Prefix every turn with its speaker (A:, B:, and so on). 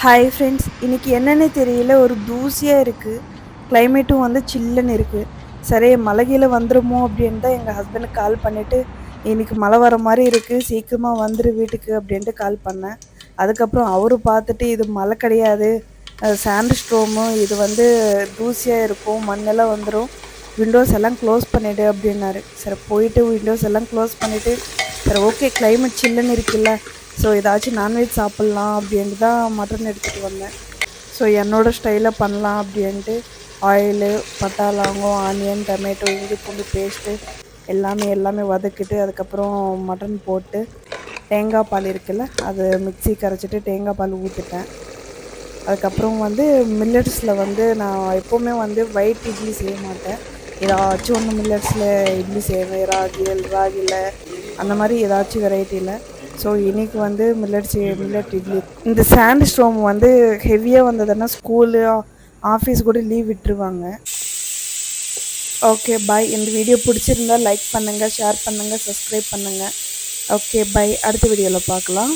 A: Hi friends, இன்னைக்கு என்னன்னே தெரியல, ஒரு தூசியாக இருக்குது. கிளைமேட்டும் வந்து சில்லுன்னு இருக்குது. சரி, மழை கீழே வந்துருமோ அப்படின்னு தான் எங்கள் ஹஸ்பண்டுக்கு கால் பண்ணிவிட்டு, இன்னைக்கு மழை வர மாதிரி இருக்குது, சீக்கிரமாக வந்துரு வீட்டுக்கு அப்படின்ட்டு கால் பண்ணேன். அதுக்கப்புறம் அவரு பார்த்துட்டு, இது மழை கிடையாது, சாண்ட் ஸ்டோமு, இது வந்து தூசியாக இருக்கும், மண்ணெல்லாம் வந்துடும், விண்டோஸ் எல்லாம் க்ளோஸ் பண்ணிவிடு அப்படின்னாரு. சரி, போயிட்டு விண்டோஸ் எல்லாம் க்ளோஸ் பண்ணிவிட்டு, சரி ஓகே, கிளைமேட் சில்லுன்னு இருக்குல்ல, ஸோ ஏதாச்சும் நான்வெஜ் சாப்பிட்லாம் அப்படின்ட்டு தான் மட்டன் எடுத்துகிட்டு வந்தேன். ஸோ என்னோடய ஸ்டைலில் பண்ணலாம் அப்படின்ட்டு ஆயிலு, பட்டை, லவங்கம், ஆனியன், டொமேட்டோ, இஞ்சி பூண்டு பேஸ்ட்டு எல்லாமே வதக்கிட்டு, அதுக்கப்புறம் மட்டன் போட்டு தேங்காய் பால் இருக்குல்ல, அது மிக்ஸி கரைச்சிட்டு தேங்காய் பால் ஊற்றிட்டேன். அதுக்கப்புறம் வந்து மில்லட்ஸில் வந்து நான் எப்போவுமே வந்து ஒயிட் இட்லி செய்ய மாட்டேன். ஏதாச்சும் ஒன்று மில்லட்ஸில் இட்லி செய்வேன், ராகியில் அந்த மாதிரி ஏதாச்சும் வெரைட்டியில். ஸோ இன்றைக்கி வந்து மில்லட் இட்லி. இந்த சாண்ட் ஸ்டோம் வந்து ஹெவியாக வந்ததுன்னா ஸ்கூலு, ஆஃபீஸ் கூட லீவ் விட்டுருவாங்க. Okay bye. இந்த வீடியோ பிடிச்சிருந்தா லைக் பண்ணுங்கள், ஷேர் பண்ணுங்கள், சப்ஸ்கிரைப் பண்ணுங்கள். Okay bye. அடுத்த வீடியோவில் பார்க்கலாம்.